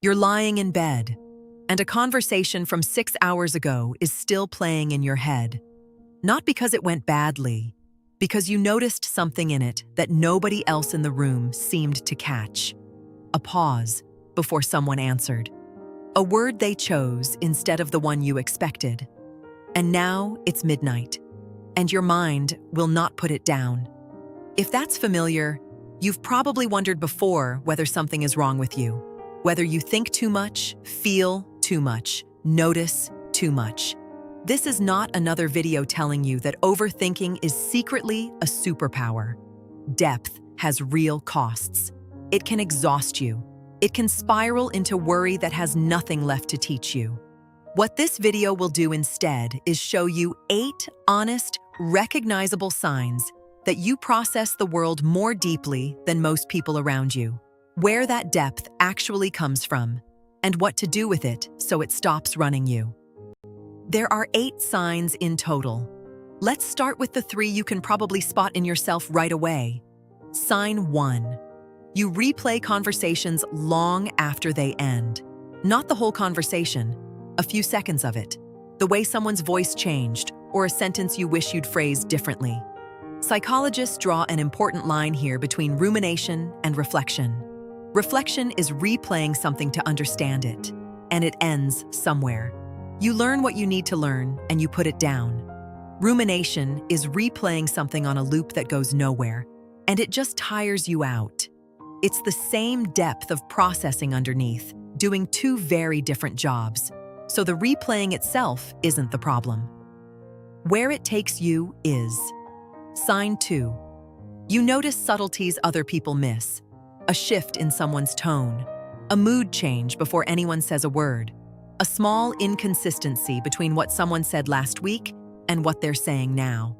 You're lying in bed, and a conversation from 6 hours ago is still playing in your head. Not because it went badly, because you noticed something in it that nobody else in the room seemed to catch. A pause before someone answered. A word they chose instead of the one you expected. And now it's midnight, and your mind will not put it down. If that's familiar, you've probably wondered before whether something is wrong with you. Whether you think too much, feel too much, notice too much. This is not another video telling you that overthinking is secretly a superpower. Depth has real costs. It can exhaust you. It can spiral into worry that has nothing left to teach you. What this video will do instead is show you 8 honest, recognizable signs that you process the world more deeply than most people around you, where that depth actually comes from, and what to do with it so it stops running you. There are 8 signs in total. Let's start with the 3 you can probably spot in yourself right away. Sign 1. You replay conversations long after they end. Not the whole conversation, a few seconds of it. The way someone's voice changed, or a sentence you wish you'd phrased differently. Psychologists draw an important line here between rumination and reflection. Reflection is replaying something to understand it, and it ends somewhere. You learn what you need to learn, and you put it down. Rumination is replaying something on a loop that goes nowhere, and it just tires you out. It's the same depth of processing underneath, doing 2 very different jobs. So the replaying itself isn't the problem. Where it takes you is. Sign 2. You notice subtleties other people miss. A shift in someone's tone. A mood change before anyone says a word. A small inconsistency between what someone said last week and what they're saying now.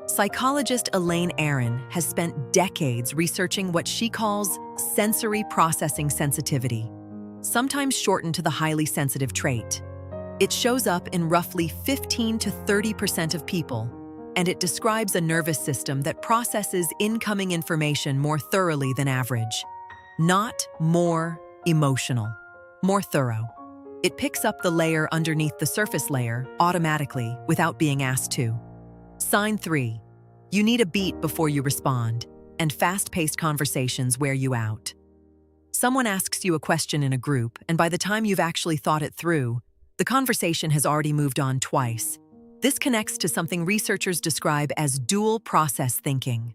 Psychologist Elaine Aron has spent decades researching what she calls sensory processing sensitivity, sometimes shortened to the highly sensitive trait. It shows up in roughly 15 to 30% of people, and it describes a nervous system that processes incoming information more thoroughly than average. Not more emotional, more thorough. It picks up the layer underneath the surface layer automatically without being asked to. Sign 3. You need a beat before you respond, and fast-paced conversations wear you out. Someone asks you a question in a group, and by the time you've actually thought it through, the conversation has already moved on twice. This connects to something researchers describe as dual process thinking.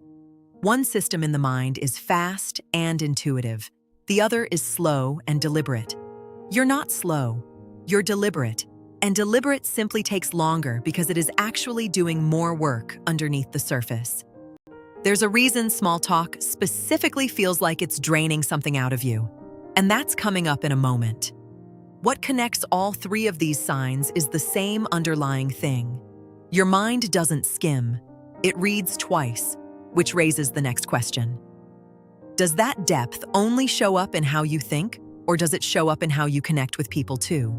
One system in the mind is fast and intuitive. The other is slow and deliberate. You're not slow, you're deliberate. And deliberate simply takes longer because it is actually doing more work underneath the surface. There's a reason small talk specifically feels like it's draining something out of you, and that's coming up in a moment. What connects all 3 of these signs is the same underlying thing. Your mind doesn't skim, it reads twice, which raises the next question. Does that depth only show up in how you think, or does it show up in how you connect with people too?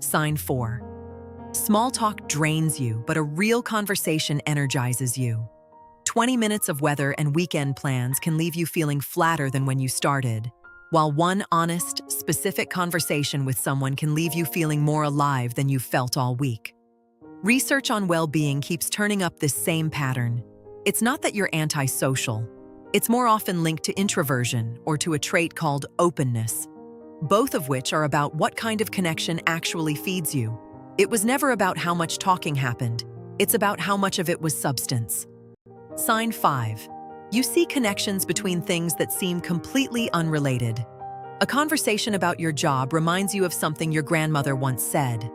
Sign 4. Small talk drains you, but a real conversation energizes you. 20 minutes of weather and weekend plans can leave you feeling flatter than when you started, while one honest, specific conversation with someone can leave you feeling more alive than you've felt all week. Research on well-being keeps turning up this same pattern. It's not that you're antisocial. It's more often linked to introversion or to a trait called openness, both of which are about what kind of connection actually feeds you. It was never about how much talking happened. It's about how much of it was substance. Sign 5. You see connections between things that seem completely unrelated. A conversation about your job reminds you of something your grandmother once said.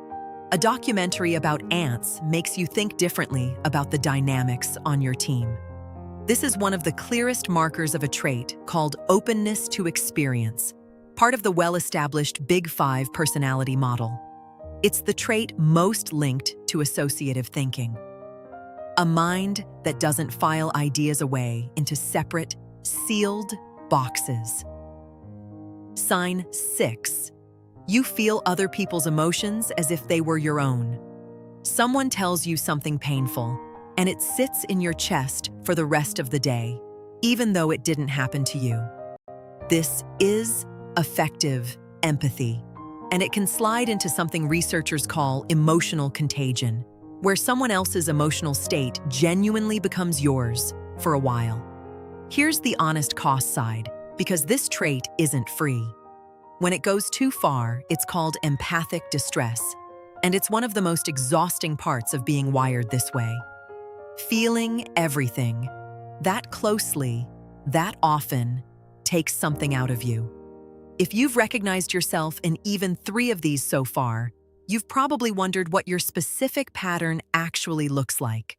A documentary about ants makes you think differently about the dynamics on your team. This is one of the clearest markers of a trait called openness to experience, part of the well-established Big 5 personality model. It's the trait most linked to associative thinking. A mind that doesn't file ideas away into separate, sealed boxes. Sign 6. You feel other people's emotions as if they were your own. Someone tells you something painful, and it sits in your chest for the rest of the day, even though it didn't happen to you. This is affective empathy. And it can slide into something researchers call emotional contagion, where someone else's emotional state genuinely becomes yours for a while. Here's the honest cost side, because this trait isn't free. When it goes too far, it's called empathic distress, and it's one of the most exhausting parts of being wired this way. Feeling everything, that closely, that often, takes something out of you. If you've recognized yourself in even 3 of these so far, you've probably wondered what your specific pattern actually looks like.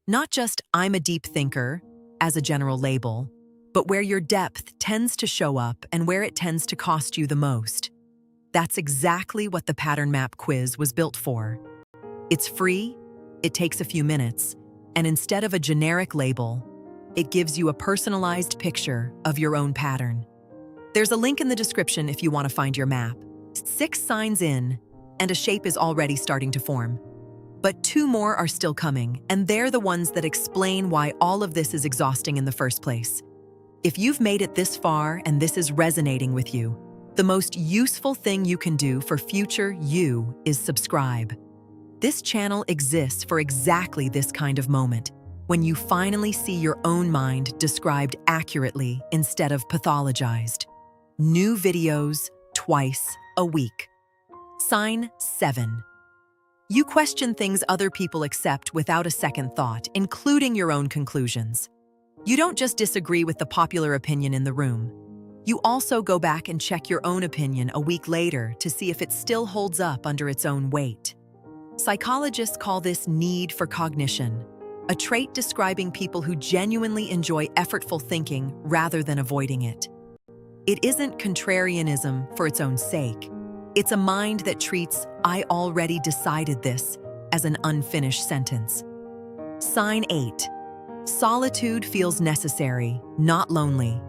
Not just "I'm a deep thinker" as a general label, but where your depth tends to show up and where it tends to cost you the most. That's exactly what the Pattern Map quiz was built for. It's free, it takes a few minutes, and instead of a generic label, it gives you a personalized picture of your own pattern. There's a link in the description if you want to find your map. 6 signs in, and a shape is already starting to form. But 2 more are still coming, and they're the ones that explain why all of this is exhausting in the first place. If you've made it this far and this is resonating with you, the most useful thing you can do for future you is subscribe. This channel exists for exactly this kind of moment, when you finally see your own mind described accurately instead of pathologized. New videos twice a week. Sign 7. You question things other people accept without a second thought, including your own conclusions. You don't just disagree with the popular opinion in the room. You also go back and check your own opinion a week later to see if it still holds up under its own weight. Psychologists call this need for cognition, a trait describing people who genuinely enjoy effortful thinking rather than avoiding it. It isn't contrarianism for its own sake. It's a mind that treats "I already decided this" as an unfinished sentence. Sign 8. Solitude feels necessary, not lonely.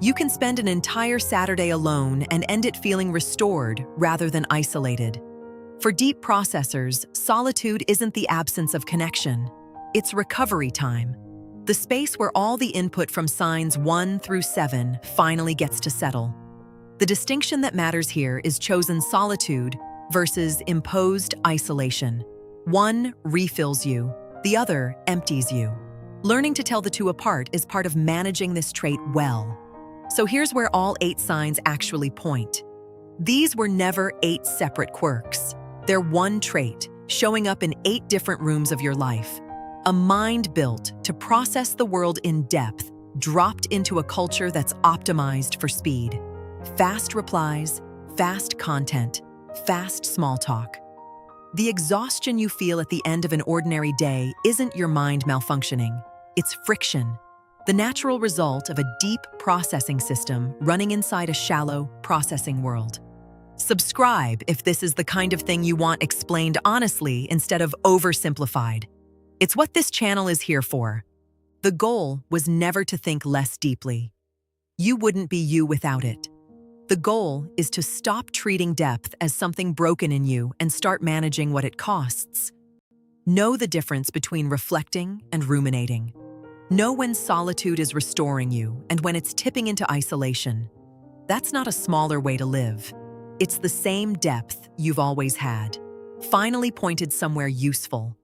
You can spend an entire Saturday alone and end it feeling restored rather than isolated. For deep processors, solitude isn't the absence of connection. It's recovery time. The space where all the input from signs 1 through 7 finally gets to settle. The distinction that matters here is chosen solitude versus imposed isolation. One refills you, the other empties you. Learning to tell the two apart is part of managing this trait well. So here's where all 8 signs actually point. These were never 8 separate quirks. They're one trait, showing up in 8 different rooms of your life. A mind built to process the world in depth, dropped into a culture that's optimized for speed. Fast replies, fast content, fast small talk. The exhaustion you feel at the end of an ordinary day isn't your mind malfunctioning. It's friction, the natural result of a deep processing system running inside a shallow processing world. Subscribe if this is the kind of thing you want explained honestly instead of oversimplified. It's what this channel is here for. The goal was never to think less deeply. You wouldn't be you without it. The goal is to stop treating depth as something broken in you and start managing what it costs. Know the difference between reflecting and ruminating. Know when solitude is restoring you and when it's tipping into isolation. That's not a smaller way to live. It's the same depth you've always had, finally pointed somewhere useful.